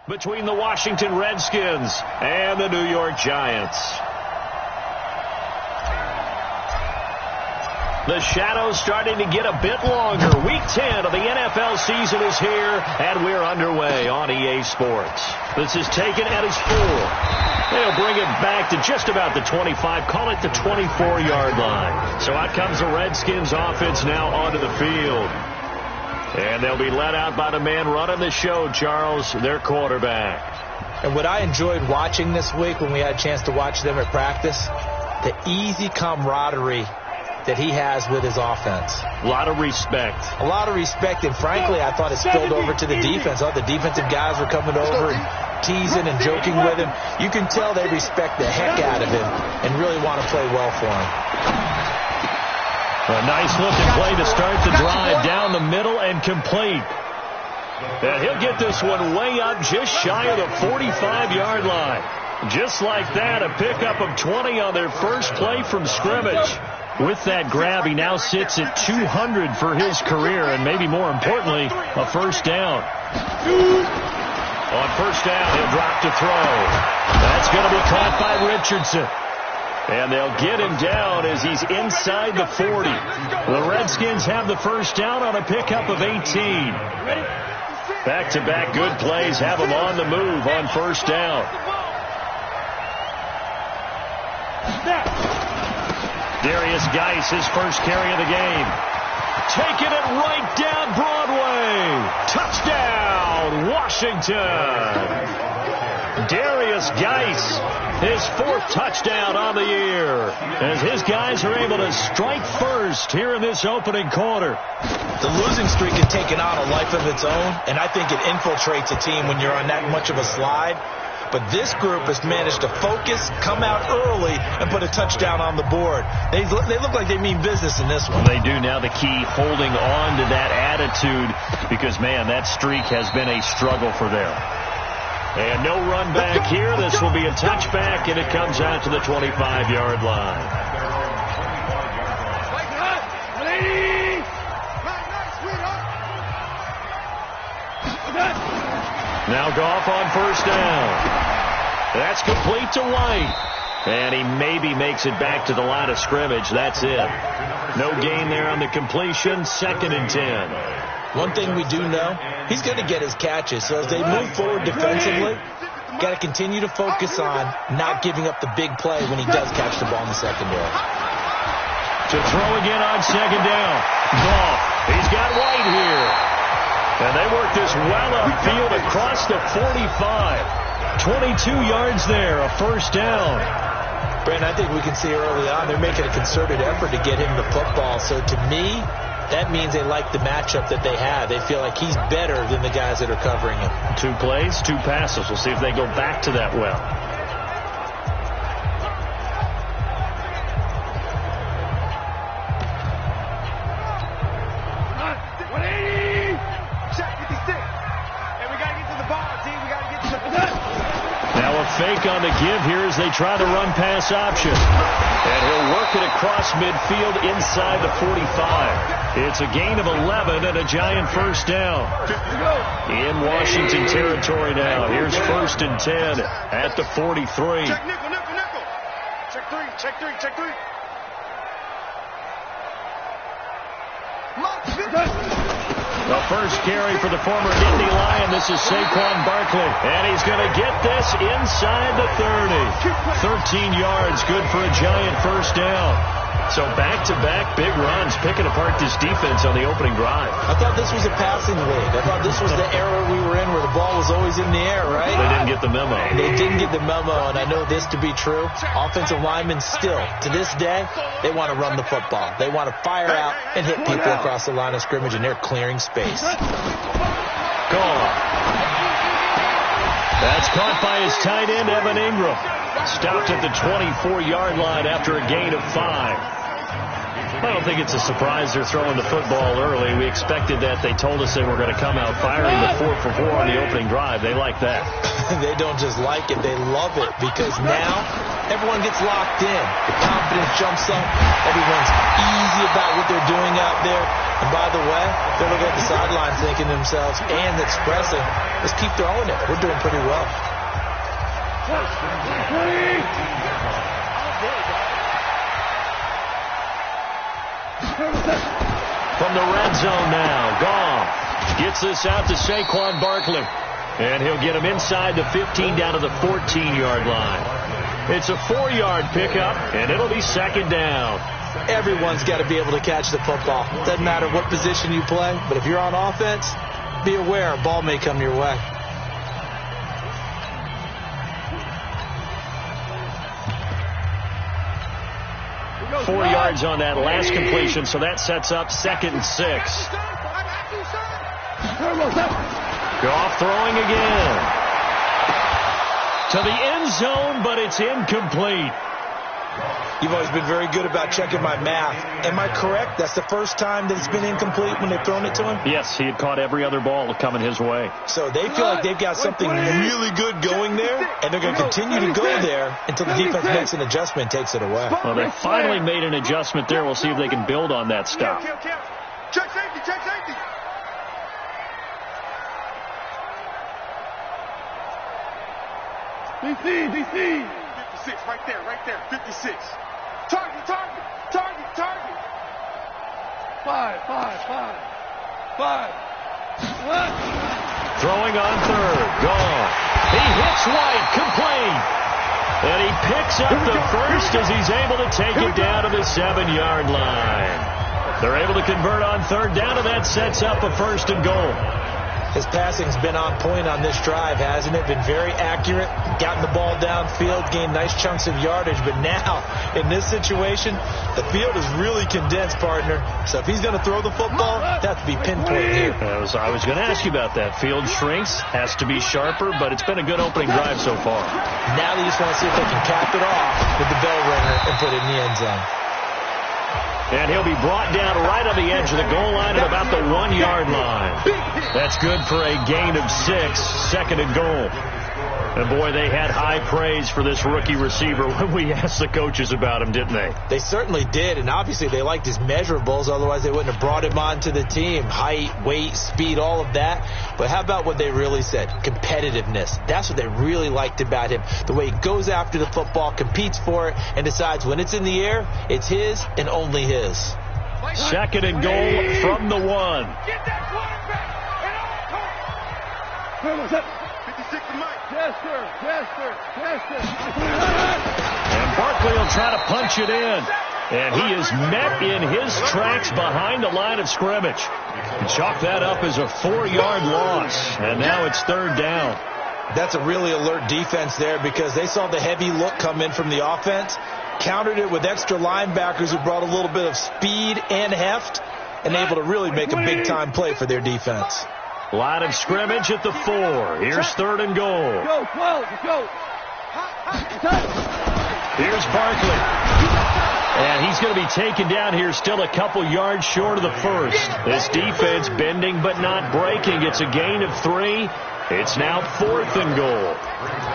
between the Washington Redskins and the New York Giants. The shadow's starting to get a bit longer. Week 10 of the NFL season is here, and we're underway on EA Sports. This is taken at his full. They'll bring it back to just about the 25, call it the 24-yard line. So out comes the Redskins offense now onto the field. And they'll be led out by the man running the show, Charles, their quarterback. And what I enjoyed watching this week when we had a chance to watch them at practice, the easy camaraderie that he has with his offense. A lot of respect. A lot of respect, and frankly, I thought it spilled over to the defense. All the defensive guys were coming over and teasing and joking with him. You can tell they respect the heck out of him and really want to play well for him. A nice looking play to start the drive down the middle and complete. And he'll get this one way up just shy of the 45-yard line. Just like that, a pickup of 20 on their first play from scrimmage. With that grab, he now sits at 200 for his career, and maybe more importantly, a first down. On first down, he'll drop to throw. That's going to be caught by Richardson. And they'll get him down as he's inside the 40. The Redskins have the first down on a pickup of 18. Back-to-back good plays have him on the move on first down. Darius Geis, his first carry of the game. Taking it right down Broadway. Touchdown, Washington. Darius Geis, his fourth touchdown on the year, as his guys are able to strike first here in this opening quarter. The losing streak has taken on a life of its own, and I think it infiltrates a team when you're on that much of a slide. But this group has managed to focus, come out early, and put a touchdown on the board. They look like they mean business in this one. They do. Now the key, holding on to that attitude, because, man, that streak has been a struggle for them. And no run back here. This will be a touchback, and it comes out to the 25-yard line. Now Goff on first down. That's complete to White. And he maybe makes it back to the line of scrimmage. That's it. No gain there on the completion. 2nd and 10. One thing we do know, he's going to get his catches. So as they move forward defensively, got to continue to focus on not giving up the big play when he does catch the ball in the secondary. To throw again on second down. Goff. He's got White here. And they work this well upfield across the 45. 22 yards there, a first down. Brandon, I think we can see early on they're making a concerted effort to get him the football. So to me, that means they like the matchup that they have. They feel like he's better than the guys that are covering him. 2 plays, 2 passes. We'll see if they go back to that well. Fake on the give here as they try to run pass option. And he'll work it across midfield inside the 45. It's a gain of 11 and a Giant first down. In Washington territory now. Here's 1st and 10 at the 43. Check nickel, nickel, nickel. Check 3, check 3, check 3. The first carry for the former Indy Lion. This is Saquon Barkley. And he's going to get this inside the 30. 13 yards, good for a Giant first down. So back-to-back big runs, picking apart this defense on the opening drive. I thought this was a passing league. I thought this was the era we were in where the ball was always in the air, right? They didn't get the memo. They didn't get the memo, and I know this to be true. Offensive linemen still, to this day, they want to run the football. They want to fire out and hit people across the line of scrimmage, and they're clearing space. Gone. That's caught by his tight end, Evan Ingram. Stopped at the 24-yard line after a gain of 5. I don't think it's a surprise they're throwing the football early. We expected that. They told us they were going to come out firing the 4-for-4 on the opening drive. They like that. They don't just like it, they love it, because now everyone gets locked in. The confidence jumps up. Everyone's easy about what they're doing out there. And by the way, they're looking at the sidelines thinking to themselves and expressing, let's keep throwing it. We're doing pretty well. From the red zone now, Goff gets this out to Saquon Barkley. And he'll get him inside the 15 down to the 14-yard line. It's a 4-yard pickup, and it'll be second down. Everyone's got to be able to catch the football. Doesn't matter what position you play, but if you're on offense, be aware a ball may come your way. Four yards on that last completion, so that sets up 2nd and 6. Goff throwing again. To the end zone, but it's incomplete. You've always been very good about checking my math. Am I correct? That's the first time that it's been incomplete when they've thrown it to him? Yes, he had caught every other ball coming his way. So they feel like they've got something really good going there, and they're going to continue to go there until the defense makes an adjustment and takes it away. Well, they finally made an adjustment there. We'll see if they can build on that stuff. Check safety, check safety. DC. 56, right there, 56. Target. 5. Throwing on third, Goff. He hits White, complete. And he picks up the first as he's able to take it down to the 7-yard line. They're able to convert on third down, and that sets up a 1st and goal. His passing's been on point on this drive, hasn't it? Been very accurate, gotten the ball downfield, gained nice chunks of yardage. But now, in this situation, the field is really condensed, partner. So if he's going to throw the football, that's to be pinpoint here. I was going to ask you about that. Field shrinks, has to be sharper, but it's been a good opening drive so far. Now they just want to see if they can cap it off with the bell ringer and put it in the end zone. And he'll be brought down right on the edge of the goal line at about the 1-yard line. That's good for a gain of 6, 2nd and goal. And, boy, they had high praise for this rookie receiver when we asked the coaches about him, didn't they? They certainly did, and obviously they liked his measurables. Otherwise, they wouldn't have brought him onto the team. Height, weight, speed, all of that. But how about what they really said? Competitiveness. That's what they really liked about him. The way he goes after the football, competes for it, and decides when it's in the air, it's his and only his. 2nd and goal from the 1. Get that quarterback. 56 to Mike. Yes, sir. And Barkley will try to punch it in. And he is met in his tracks behind the line of scrimmage. Chalk that up as a 4-yard loss. And now it's 3rd down. That's a really alert defense there because they saw the heavy look come in from the offense, countered it with extra linebackers who brought a little bit of speed and heft, and able to really make a big-time play for their defense. Line of scrimmage at the 4. Here's 3rd and goal. Go. Here's Barkley. And he's going to be taken down here still a couple yards short of the 1st. This defense bending but not breaking. It's a gain of 3. It's now 4th and goal.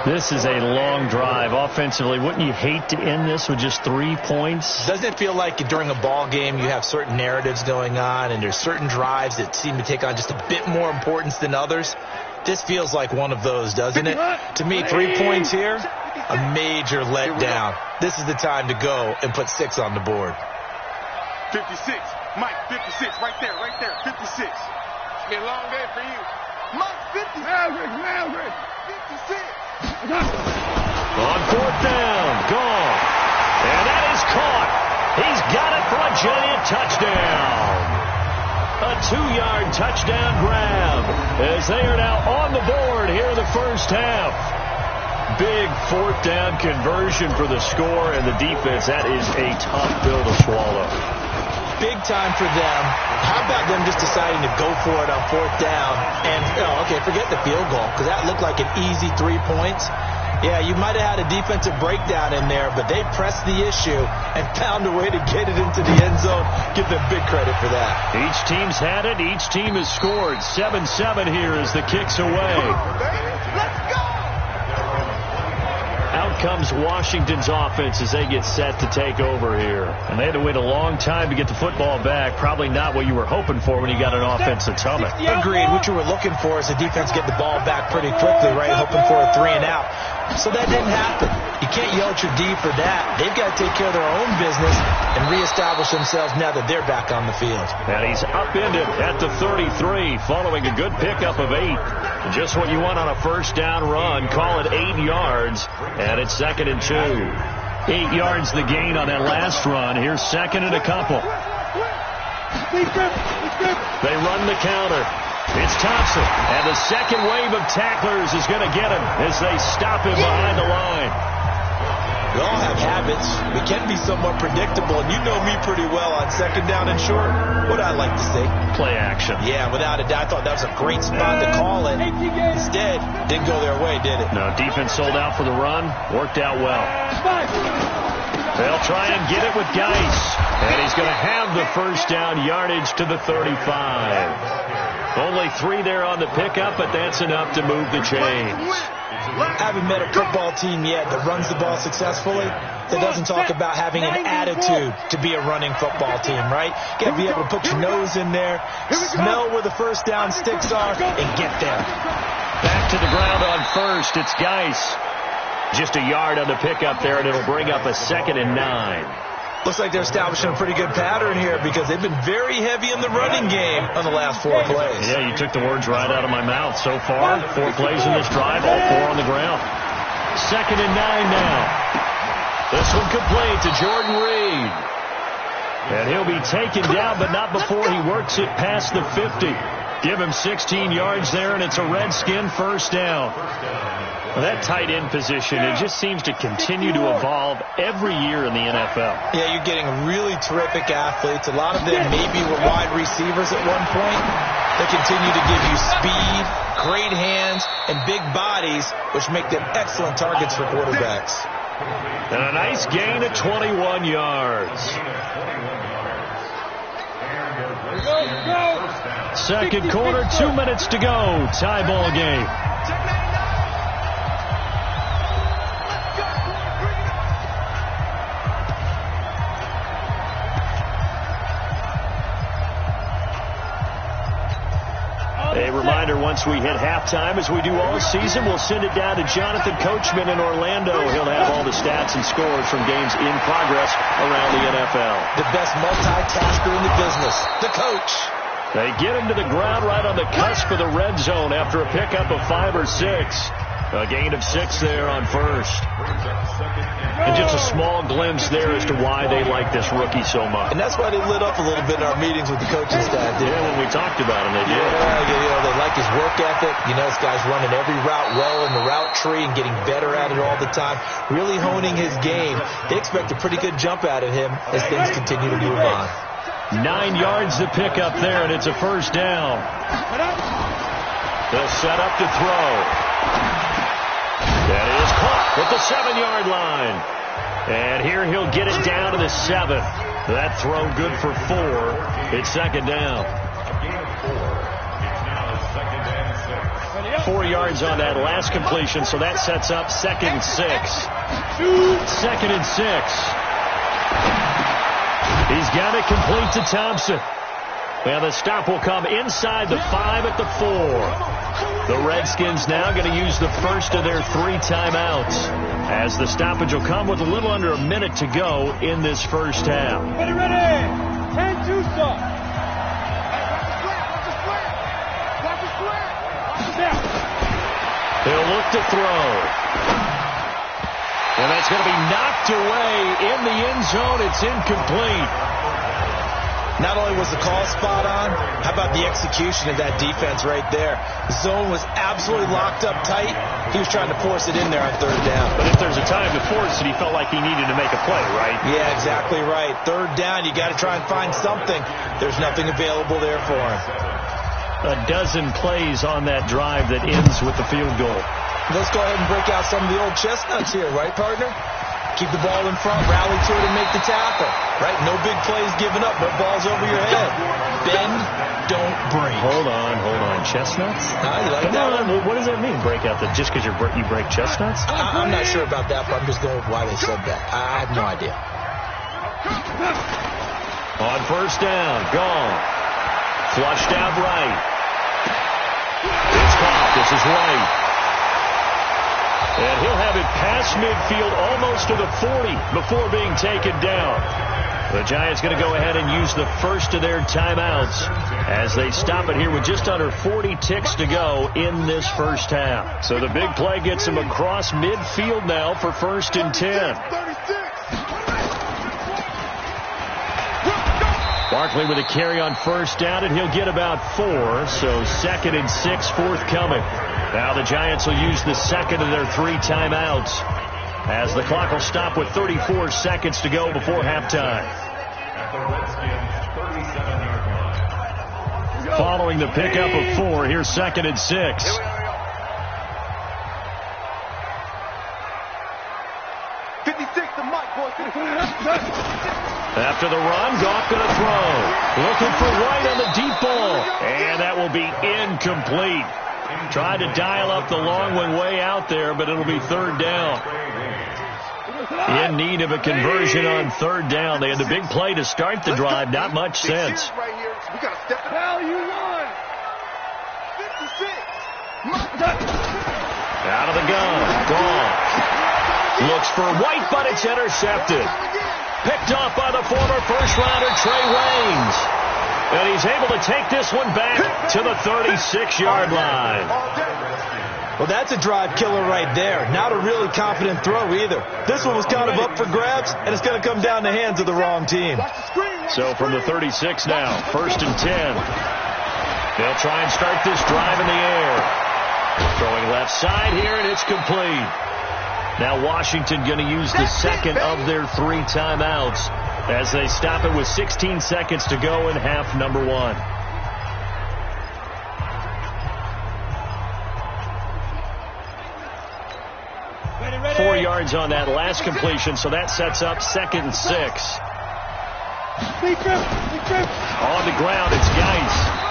This is a long drive offensively. Wouldn't you hate to end this with just 3 points? Doesn't it feel like during a ball game you have certain narratives going on and there's certain drives that seem to take on just a bit more importance than others? This feels like one of those, doesn't it? To me, 3 points here, a major letdown. This is the time to go and put 6 on the board. 56. Mike, 56. Right there. 56. It's been a long day for you. Mike, 50. Maverick. 56. On 4th down, Goff. And that is caught. He's got it for a giant touchdown. A 2-yard touchdown grab as they are now on the board here in the first half. Big 4th down conversion for the score, and the defense, that is a tough pill to swallow. Big time for them. How about them just deciding to go for it on 4th down? And, forget the field goal, because that looked like an easy 3 points. Yeah, you might have had a defensive breakdown in there, but they pressed the issue and found a way to get it into the end zone. Give them big credit for that. Each team's had it. Each team has scored. 7-7 here as the kick's away. Let's go! comes Washington's offense as they get set to take over here. And they had to wait a long time to get the football back. Probably not what you were hoping for when you got an offense that's humming. Agreed. What you were looking for is the defense get the ball back pretty quickly, right? Hoping for a 3-and-out. So that didn't happen. You can't yell at your D for that. They've got to take care of their own business and reestablish themselves now that they're back on the field. And he's upended at the 33 following a good pickup of 8. Just what you want on a first down run. Call it 8 yards, and it's 2nd and 2. 8 yards the gain on that last run. Here's 2nd and a couple. They run the counter. It's Thompson, and the second wave of tacklers is going to get him as they stop him behind the line. We all have habits. We can be somewhat predictable, and you know me pretty well on 2nd down and short. What I like to see? Play action. Yeah, without a doubt. I thought that was a great spot to call it. Instead, didn't go their way, did it? No, defense sold out for the run. Worked out well. They'll try and get it with Geis, and he's going to have the first down yardage to the 35. Only 3 there on the pickup, but that's enough to move the chains. I haven't met a football team yet that runs the ball successfully that doesn't talk about having an attitude to be a running football team, right? You got to be able to put your nose in there, smell where the first down sticks are, and get there. Back to the ground on first. It's Geis. Just a yard on the pickup there, and it'll bring up a 2nd and 9. Looks like they're establishing a pretty good pattern here because they've been very heavy in the running game on the last 4 plays. Yeah, you took the words right out of my mouth. So far, 4 plays in this drive, all 4 on the ground. 2nd and 9 now. This one complete to Jordan Reed. And he'll be taken down, but not before he works it past the 50. Give him 16 yards there, and it's a Redskin first down. Well, that tight end position, it just seems to continue to evolve every year in the NFL. Yeah, you're getting really terrific athletes. A lot of them maybe were wide receivers at one point. They continue to give you speed, great hands, and big bodies, which make them excellent targets for quarterbacks. And a nice gain of 21 yards. Second quarter, 2 minutes to go. Tie ball game. A reminder, once we hit halftime, as we do all season, we'll send it down to Jonathan Coachman in Orlando. He'll have all the stats and scores from games in progress around the NFL. The best multitasker in the business, the coach. They get him to the ground right on the cusp of the red zone after a pickup of 5 or 6. A gain of 6 there on first. And just a small glimpse there as to why they like this rookie so much. And that's why they lit up a little bit in our meetings with the coaching staff. Yeah, when we talked about him, they did. Yeah, they like his work ethic. You know, this guy's running every route well in the route tree and getting better at it all the time. Really honing his game. They expect a pretty good jump out of him as things continue to move on. 9 yards to pick up there, and it's a first down. They'll set up to throw. That is caught at the 7-yard line. And here he'll get it down to the 7. That throw good for 4. It's 2nd down. 4 yards on that last completion, so that sets up 2nd and 6. 2nd and 6. He's got it complete to Thompson. And the stop will come inside the 5 at the 4. The Redskins now going to use the first of their 3 timeouts, as the stoppage will come with a little under a minute to go in this first half. Ready, 10-2 stop. He'll look to throw. And that's going to be knocked away in the end zone. It's incomplete. Not only was the call spot on, how about the execution of that defense right there? The zone was absolutely locked up tight. He was trying to force it in there on 3rd down. But if there's a time to force it, he felt like he needed to make a play, right? Yeah, exactly right. 3rd down, you got to try and find something. There's nothing available there for him. A dozen plays on that drive that ends with the field goal. Let's go ahead and break out some of the old chestnuts here, right, partner? Keep the ball in front, rally to it, and make the tackle. Right? No big plays given up, no balls over your head. Bend, don't break. Hold on. Chestnuts? You like Come that on. one? What does that mean, break out? Just because you break chestnuts? I'm not sure about that, but I'm just going with why they said that. I have no idea. On first down, gone. Flushed out right. It's caught. This is White. And he'll have it past midfield, almost to the 40, before being taken down. The Giants going to go ahead and use the first of their timeouts as they stop it here with just under 40 ticks to go in this first half. So the big play gets him across midfield now for 1st and 10. Barkley with a carry on first down, and he'll get about 4. So 2nd and 6 forthcoming. Now the Giants will use the second of their 3 timeouts as the clock will stop with 34 seconds to go before halftime. Following the pickup of 4, here's 2nd and 6. After the run, Goff going to throw. Looking for White on the deep ball. And that will be incomplete. Tried to dial up the long one way out there, but it'll be 3rd down. In need of a conversion on 3rd down. They had the big play to start the drive. Not much sense. Out of the gun. Goff looks for White, but it's intercepted. Picked off by the former first-rounder Trey Waynes. And he's able to take this one back to the 36-yard line. Well, that's a drive killer right there. Not a really confident throw either. This one was kind of up for grabs, and it's going to come down the hands of the wrong team. So from the 36 now, 1st and 10. They'll try and start this drive in the air. Throwing left side here, and it's complete. Now Washington going to use the second of their 3 timeouts as they stop it with 16 seconds to go in half number 1. Ready. 4 yards on that last completion, so that sets up 2nd and 6. On the ground, it's Geis.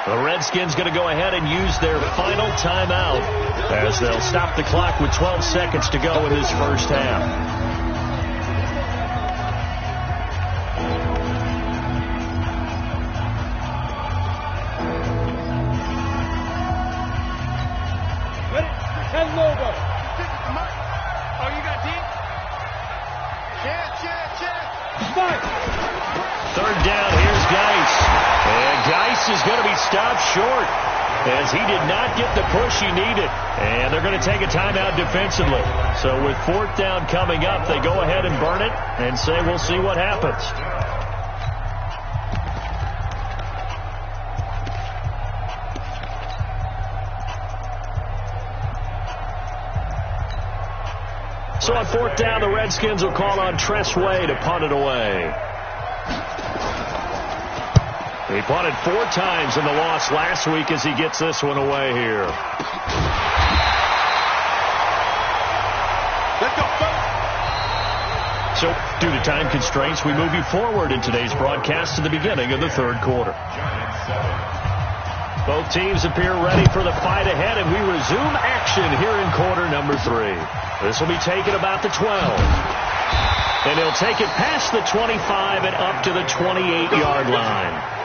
The Redskins going to go ahead and use their final timeout as they'll stop the clock with 12 seconds to go in this first half. Third down, here's Geis. And Geis is going to be stopped short as he did not get the push he needed. And they're going to take a timeout defensively. So with 4th down coming up, they go ahead and burn it and say we'll see what happens. So on 4th down, the Redskins will call on Tress Way to punt it away. He punted 4 times in the loss last week as he gets this one away here. Let's go, So, due to time constraints, we move you forward in today's broadcast to the beginning of the 3rd quarter. Both teams appear ready for the fight ahead, and we resume action here in quarter number 3. This will be taken about the 12. And he'll take it past the 25 and up to the 28-yard line.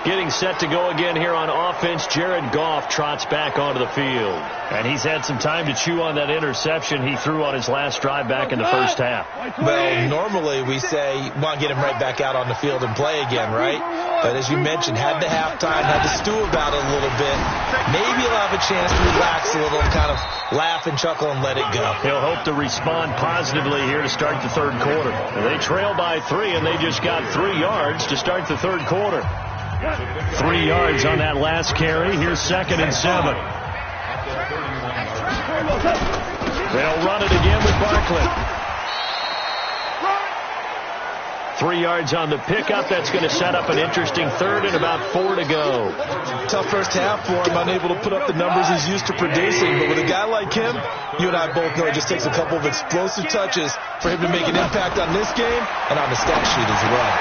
Getting set to go again here on offense, Jared Goff trots back onto the field. And he's had some time to chew on that interception he threw on his last drive back in the first half. Well, normally we say, want to get him right back out on the field and play again, right? But as you mentioned, had the halftime, had to stew about it a little bit. Maybe he'll have a chance to relax a little, kind of laugh and chuckle and let it go. He'll hope to respond positively here to start the 3rd quarter. They trail by 3, and they just got 3 yards to start the 3rd quarter. 3 yards on that last carry. Here's 2nd and 7. They'll run it again with Barkley. 3 yards on the pickup. That's going to set up an interesting 3rd and about 4 to go. tough first half for him, unable to put up the numbers he's used to producing. But with a guy like him, you and I both know it just takes a couple of explosive touches for him to make an impact on this game and on the stat sheet as well.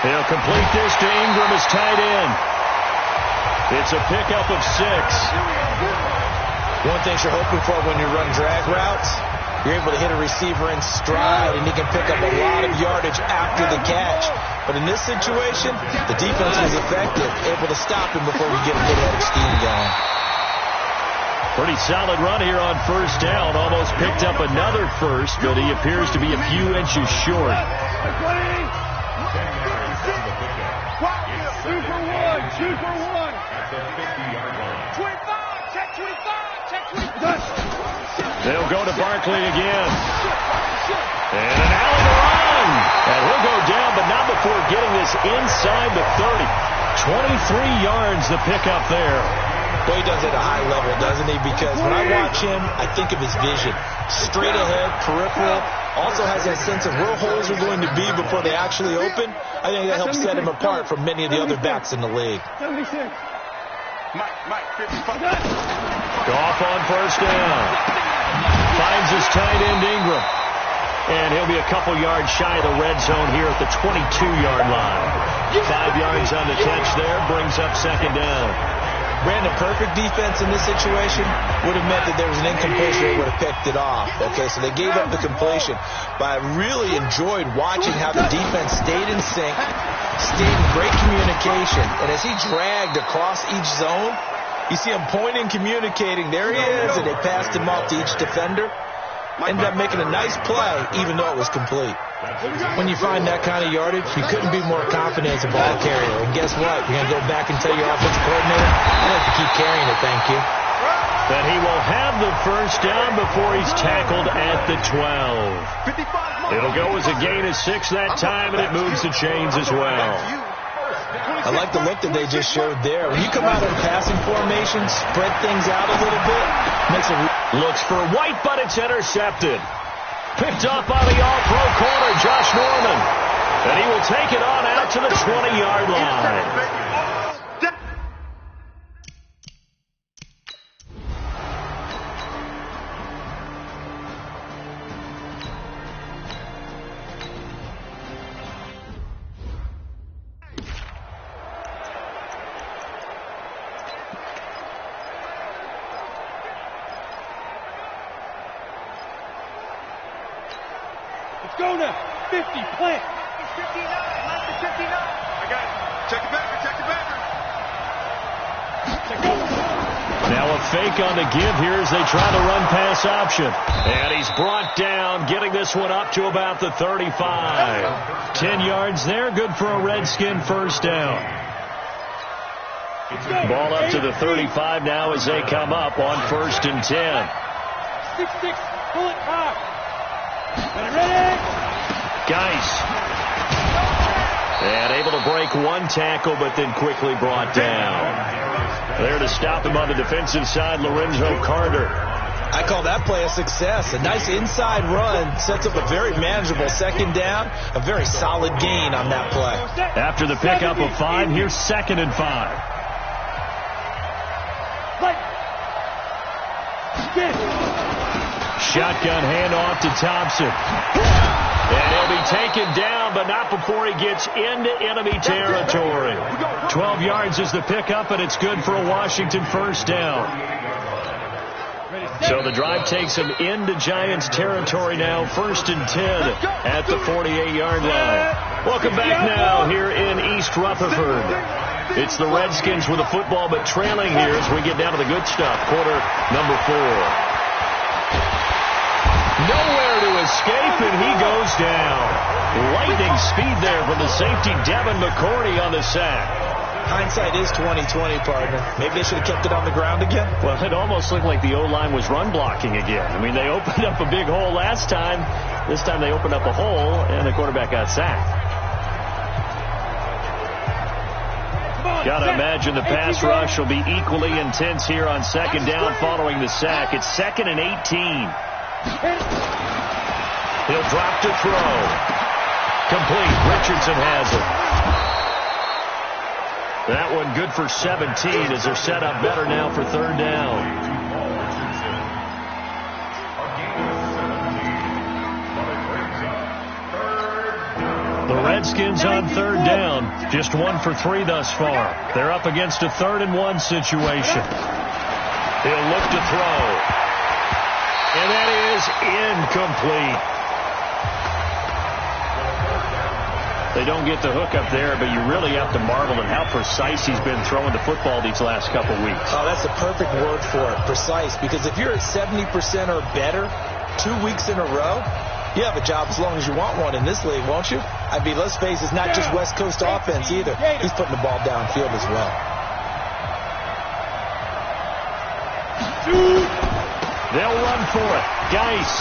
He'll complete this to Ingram as tight end. It's a pickup of 6. One thing you're hoping for when you run drag routes, you're able to hit a receiver in stride, and he can pick up a lot of yardage after the catch. But in this situation, the defense was effective, able to stop him before we get a good head of steam going. Pretty solid run here on first down. Almost picked up another first, but he appears to be a few inches short. Shoot for one. Shoot for one. 25. Check 25. Check 25. They'll go to Barkley again. And an alley to run. And he'll go down, but not before getting this inside the 30. 23 yards the pickup there. Well, he does it at a high level, doesn't he? Because when I watch him, I think of his vision. Straight ahead, peripheral. Also has that sense of where holes are going to be before they actually open. I think that helps set him apart from many of the other backs in the league. 76. Mike, 55. Goff on first down. Finds his tight end Ingram. And he'll be a couple yards shy of the red zone here at the 22-yard line. 5 yards on the catch there. Brings up second down. Brandon, perfect defense in this situation would have meant that there was an incompletion. They would have picked it off. Okay, so they gave up the completion. But I really enjoyed watching how the defense stayed in sync, stayed in great communication. And as he dragged across each zone, you see him pointing, communicating. There he is, and they passed him off to each defender. Ended up making a nice play, even though it was complete. When you find that kind of yardage, you couldn't be more confident as a ball carrier. And guess what? You're going to go back and tell your offensive coordinator, I'd like to keep carrying it, thank you. But he will have the first down before he's tackled at the 12. It'll go as a gain of 6 that time, and it moves the chains as well. I like the look that they just showed there. When you come out of the passing formation, spread things out a little bit, makes it... Looks for White, but it's intercepted. Picked up by the all-pro corner, Josh Norman. And he will take it on out to the 20-yard line. Let's go now. 50, plant. It's 59. Mike is 59. I got it. Check it back. Check it back. Now a fake on the give here as they try to run pass option. And he's brought down, getting this one up to about the 35. 10 yards there, good for a Redskin first down. Ball up to the 35 now as they come up on 1st and 10. 6-6, pull it high. Ready? Geis. And able to break one tackle, but then quickly brought down. There to stop him on the defensive side, Lorenzo Carter. I call that play a success. A nice inside run sets up a very manageable second down. A very solid gain on that play. After the pickup of 5, here's 2nd and 5. Shotgun handoff to Thompson. And he'll be taken down, but not before he gets into enemy territory. 12 yards is the pickup, and it's good for a Washington first down. So the drive takes him into Giants territory now, 1st and 10 at the 48-yard line. Welcome back now here in East Rutherford. It's the Redskins with the football, but trailing here as we get down to the good stuff, quarter number 4. Nowhere to escape, and he goes down. Lightning speed there from the safety, Devin McCourty, on the sack. Hindsight is 20/20, partner. Maybe they should have kept it on the ground again. Well, it almost looked like the O-line was run blocking again. I mean, they opened up a big hole last time. This time they opened up a hole, and the quarterback got sacked. Got to imagine the pass rush will be equally intense here on 2nd down following the sack. It's 2nd and 18. He'll drop to throw. Complete. Richardson has it. That one good for 17 as they're set up better now for third down. The Redskins on third down, just 1 for 3 thus far. They're up against a 3rd-and-1 situation. He'll look to throw. And that is incomplete. They don't get the hook up there, but you really have to marvel at how precise he's been throwing the football these last couple weeks. Oh, that's a perfect word for it, precise, because if you're at 70% or better 2 weeks in a row, you have a job as long as you want one in this league, won't you? I mean, let's face it, it's not just West Coast offense either. He's putting the ball downfield as well. They'll run for it. Geis.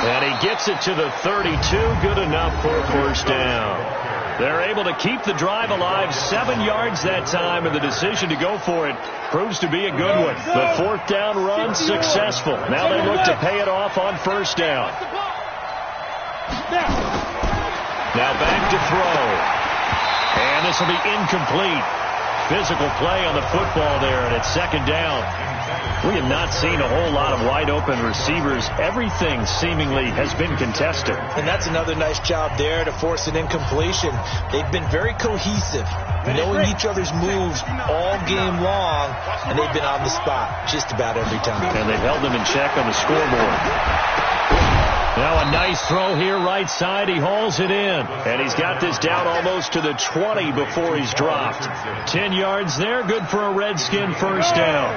And he gets it to the 32. Good enough for a first down. They're able to keep the drive alive, 7 yards that time, and the decision to go for it proves to be a good one. The 4th down run successful. Now they look to pay it off on first down. Now back to throw. And this will be incomplete. Physical play on the football there, and it's 2nd down. We have not seen a whole lot of wide-open receivers. Everything seemingly has been contested. And that's another nice job there to force an incompletion. They've been very cohesive, knowing each other's moves all game long, and they've been on the spot just about every time. And they've held them in check on the scoreboard. Now a nice throw here right side. He hauls it in. And he's got this down almost to the 20 before he's dropped. 10 yards there. Good for a Redskin first down.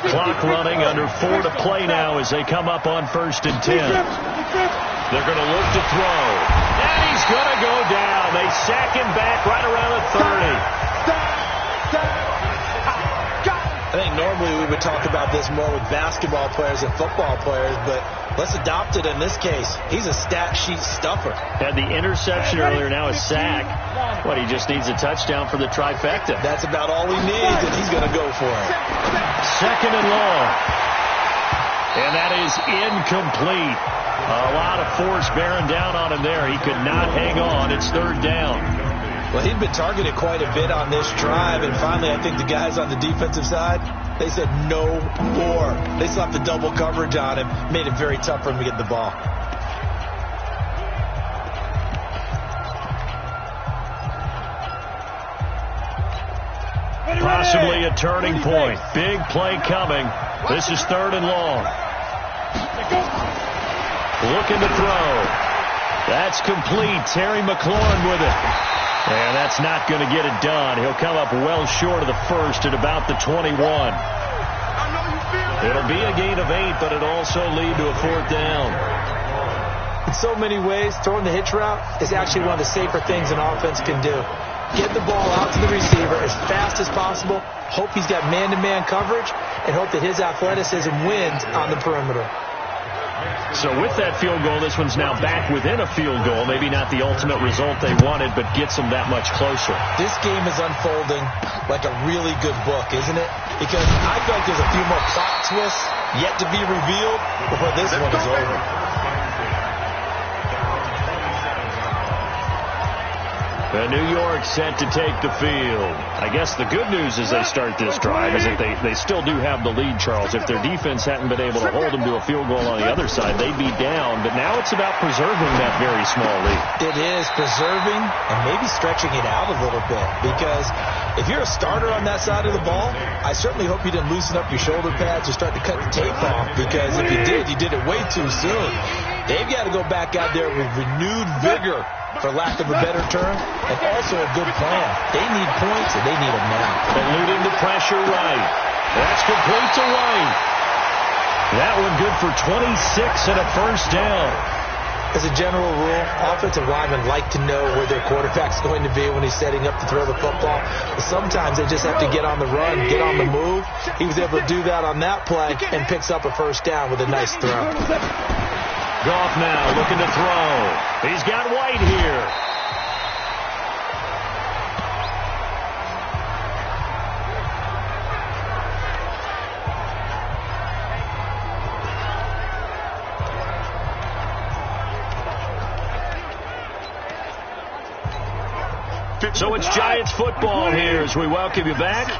Clock running, under 4 to play now as they come up on 1st and 10. They're going to look to throw. And he's going to go down. They sack him back right around the 30. I think normally we would talk about this more with basketball players and football players, but let's adopt it in this case. He's a stat sheet stuffer. Had the interception earlier, now a sack. What, he just needs a touchdown for the trifecta. That's about all he needs, and he's going to go for it. 2nd and long. And that is incomplete. A lot of force bearing down on him there. He could not hang on. It's 3rd down. Well, he'd been targeted quite a bit on this drive, and finally I think the guys on the defensive side, they said no more. They slapped the double coverage on him, made it very tough for him to get the ball. Possibly a turning point. Big play coming. This is 3rd and long. Looking to throw. That's complete. Terry McLaurin with it. And that's not going to get it done. He'll come up well short of the first at about the 21. It'll be a gain of 8, but it'll also lead to a 4th down. In so many ways, throwing the hitch route is actually one of the safer things an offense can do. Get the ball out to the receiver as fast as possible, hope he's got man-to-man coverage, and hope that his athleticism wins on the perimeter. So with that field goal, this one's now back within a field goal. Maybe not the ultimate result they wanted, but gets them that much closer. This game is unfolding like a really good book, isn't it? Because I feel like there's a few more plot twists yet to be revealed before this one is over. New York set to take the field. I guess the good news as they start this drive is that they still do have the lead, Charles. If their defense hadn't been able to hold them to a field goal on the other side, they'd be down. But now it's about preserving that very small lead. It is preserving and maybe stretching it out a little bit. Because if you're a starter on that side of the ball, I certainly hope you didn't loosen up your shoulder pads or start to cut the tape off. Because if you did it way too soon. They've got to go back out there with renewed vigor, for lack of a better term, and also a good plan. They need points, and they need them now. Eluding the pressure right. That's complete to White. That one good for 26 and a first down. As a general rule, offensive linemen like to know where their quarterback's going to be when he's setting up to throw the football. But sometimes they just have to get on the run, get on the move. He was able to do that on that play and picks up a first down with a nice throw. Goff now looking to throw. He's got White here. So it's Giants football here as we welcome you back.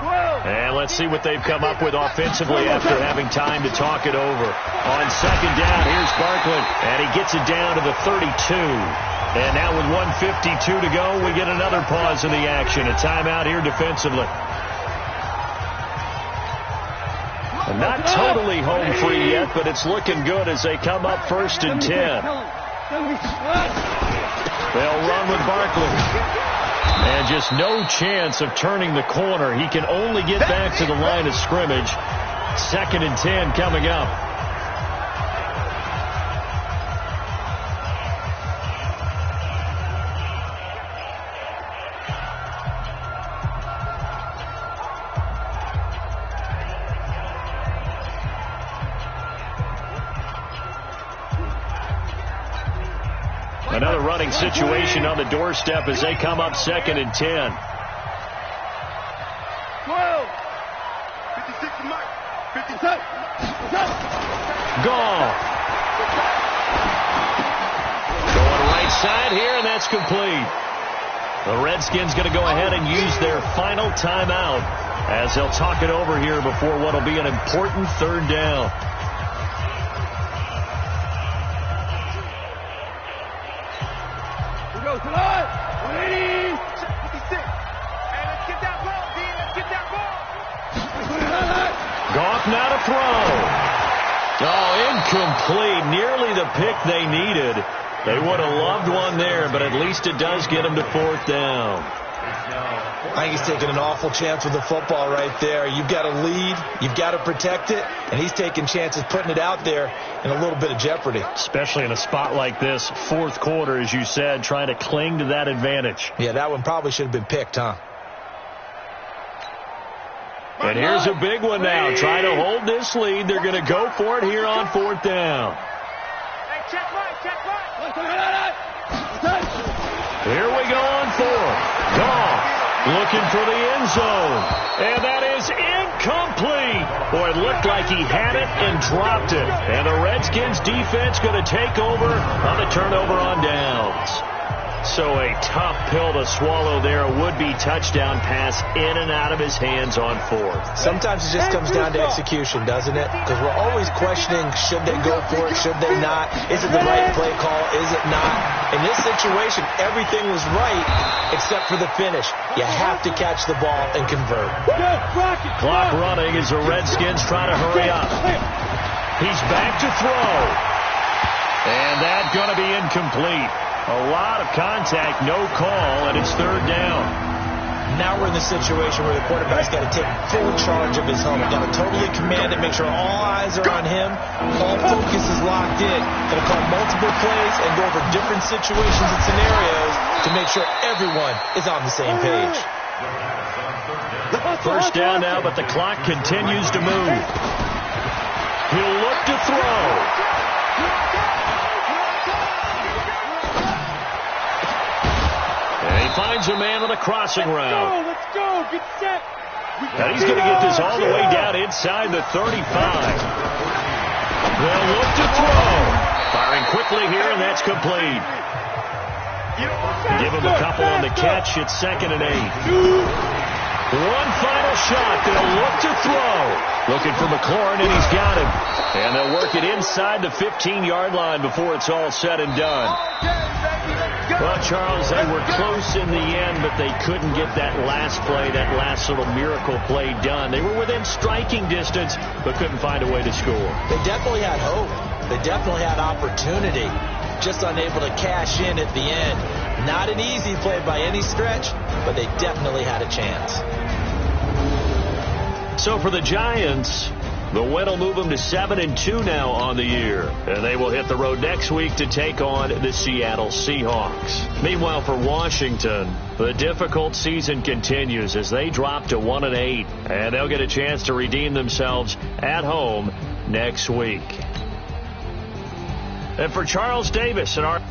And let's see what they've come up with offensively after having time to talk it over. On second down, here's Barkley, and he gets it down to the 32. And now with 1:52 to go, we get another pause in the action. A timeout here defensively. Not totally home free yet, but it's looking good as they come up 1st and 10. They'll run with Barkley. And just no chance of turning the corner. He can only get back to the line of scrimmage. 2nd and 10 coming up. Another running situation on the doorstep as they come up 2nd and 10. 12. 56 to Mike. 57. Gone. Going right side here, and that's complete. The Redskins going to go ahead and use their final timeout as they'll talk it over here before what will be an important 3rd down. Goff now to throw. Oh, incomplete. Nearly the pick they needed. They would have loved one there, but at least it does get them to 4th down. I think he's taking an awful chance with the football right there. You've got to lead. You've got to protect it. And he's taking chances, putting it out there in a little bit of jeopardy. Especially in a spot like this, 4th quarter, as you said, trying to cling to that advantage. Yeah, that one probably should have been picked, huh? And here's a big one now. Trying to hold this lead. They're going to go for it here on 4th down. Hey, check right. Here we go on 4th. Goff looking for the end zone. And that is incomplete. Boy, it looked like he had it and dropped it. And the Redskins defense going to take over on the turnover on downs. So a tough pill to swallow there. A would-be touchdown pass in and out of his hands on 4th. Sometimes it just comes down to execution, doesn't it? Because we're always questioning, should they go for it, should they not? Is it the right play call, is it not? In this situation, everything was right except for the finish. You have to catch the ball and convert. Clock running as the Redskins try to hurry up. He's back to throw. And that's going to be incomplete. A lot of contact, no call, and it's 3rd down. Now we're in the situation where the quarterback's got to take full charge of his helmet. Got to totally command it, make sure all eyes are on him. All focus is locked in. Got to call multiple plays and go over different situations and scenarios to make sure everyone is on the same page. 1st down now, but the clock continues to move. He'll look to throw. Finds a man on the crossing route. Let's go. Get set. And he's going to get this all the way down inside the 35. They'll look to throw. Firing quickly here, and that's complete. Give him a couple on the catch. It's 2nd and 8. One final shot. They'll look to throw. Looking for McLaurin, and he's got him. And they'll work it inside the 15-yard line before it's all said and done. Well, Charles, they were close in the end, but they couldn't get that last play, that last little miracle play done. They were within striking distance, but couldn't find a way to score. They definitely had hope. They definitely had opportunity. Just unable to cash in at the end. Not an easy play by any stretch, but they definitely had a chance. So for the Giants, the win will move them to 7-2 now on the year. And they will hit the road next week to take on the Seattle Seahawks. Meanwhile, for Washington, the difficult season continues as they drop to 1-8. And they'll get a chance to redeem themselves at home next week. And for Charles Davis and our...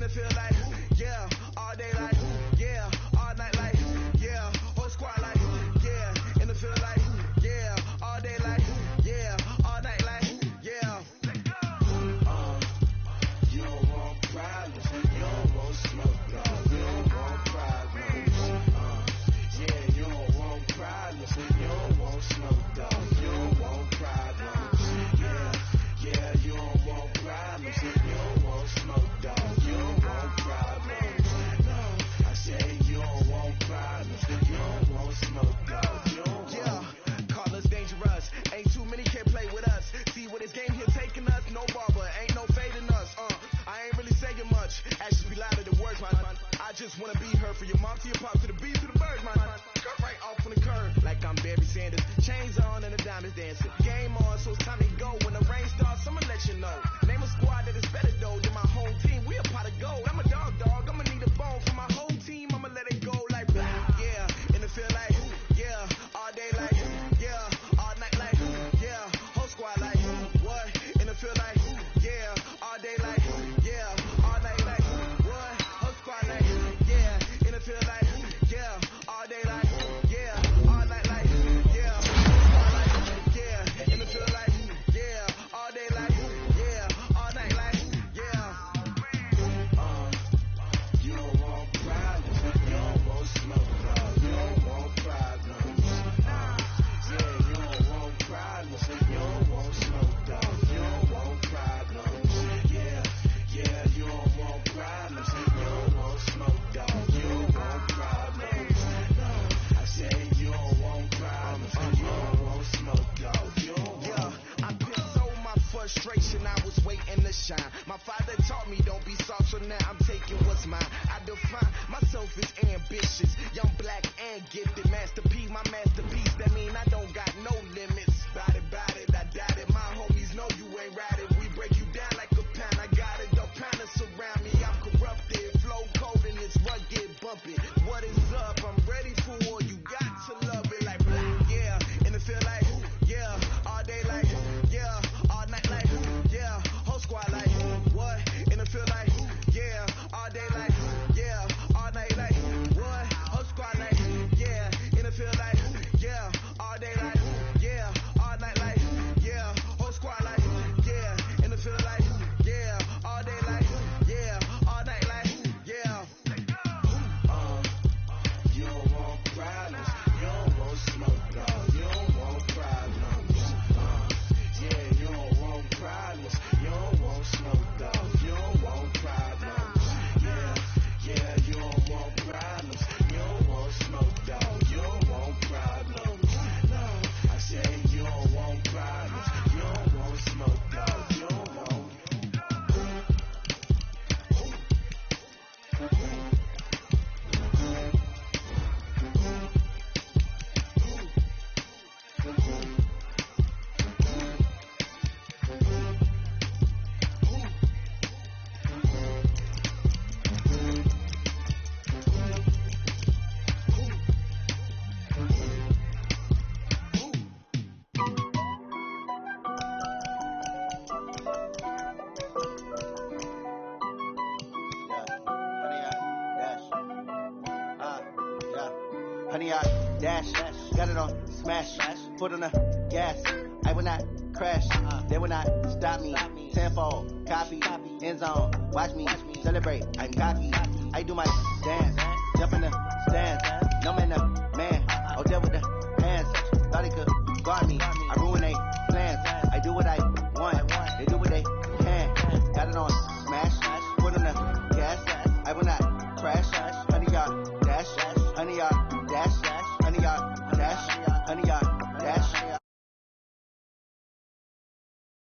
Feel like From your mom to your pop to the beat to the bird, man. Cut right off on the curb like I'm Barry Sanders. Chains on and the diamonds dancing. Game on, so it's time to go. When the rain starts, I'ma let you know. Name a squad that is better though than my home team. We a pot of gold. I'm a dog. I'ma need a bone for my whole team. I'ma let it go like blah. Yeah, and it feel like yeah, all day like yeah, all night like yeah, whole squad like what? And it feel like yeah, all day like yeah, all night like what? Whole squad like yeah, and it feel like yeah, all day like yeah, all night like yeah, whole squad like yeah, and it feel like yeah, all day like yeah, all night like yeah. You don't want problems, you don't want smoke, you don't want problems. Yeah, you don't want problems, you don't want smoke, dog. You don't want problems. Yeah, you don't want problems, you don't want smoke, dog. You don't want problems. I said you don't want problems, you don't want smoke, dog. You don't want. Yeah, I pissed on my frustration, I was waiting to shine. My father taught me don't be soft, so now I'm taking what's mine. I define myself as ambitious, young, black, and gifted. Master P, my masterpiece, that mean I don't got no limits. Bout it, I doubt it. My homies know you ain't ratted. We break you down like a pound. I got it, don't pound it surround me. I'm corrupted, flow cold and it's rugged, bumpy. What is up? I'm ready for war. You got to love it like black, yeah. And it feel like yeah, all day like yeah, all night like yeah, whole squad like what? And it feel like yeah, all day like yeah, all night like what? Whole squad like yeah, and it feel like yeah, all day like yeah, all night like yeah, whole squad like yeah, and it feel like yeah, all day like yeah, all night like yeah. You don't want problems, you don't want smoke, dog. You don't want problems. Yeah, you don't want problems, you don't want smoke, dog. You don't want problems. Yeah, you don't want problems, you don't want smoke, dog. You don't want problems. No, I say you don't want problems, you don't want smoke, dog. You don't want. Honey, I dash, got it on smash, foot on the gas. I will not crash, they will not stop me. Tenfold, copy, end zone, watch me celebrate. I'm cocky, I do my dance, jump in the stands. No man, the man, oh there with the hands. Thought he could guard me, I ruin they plans. I do what I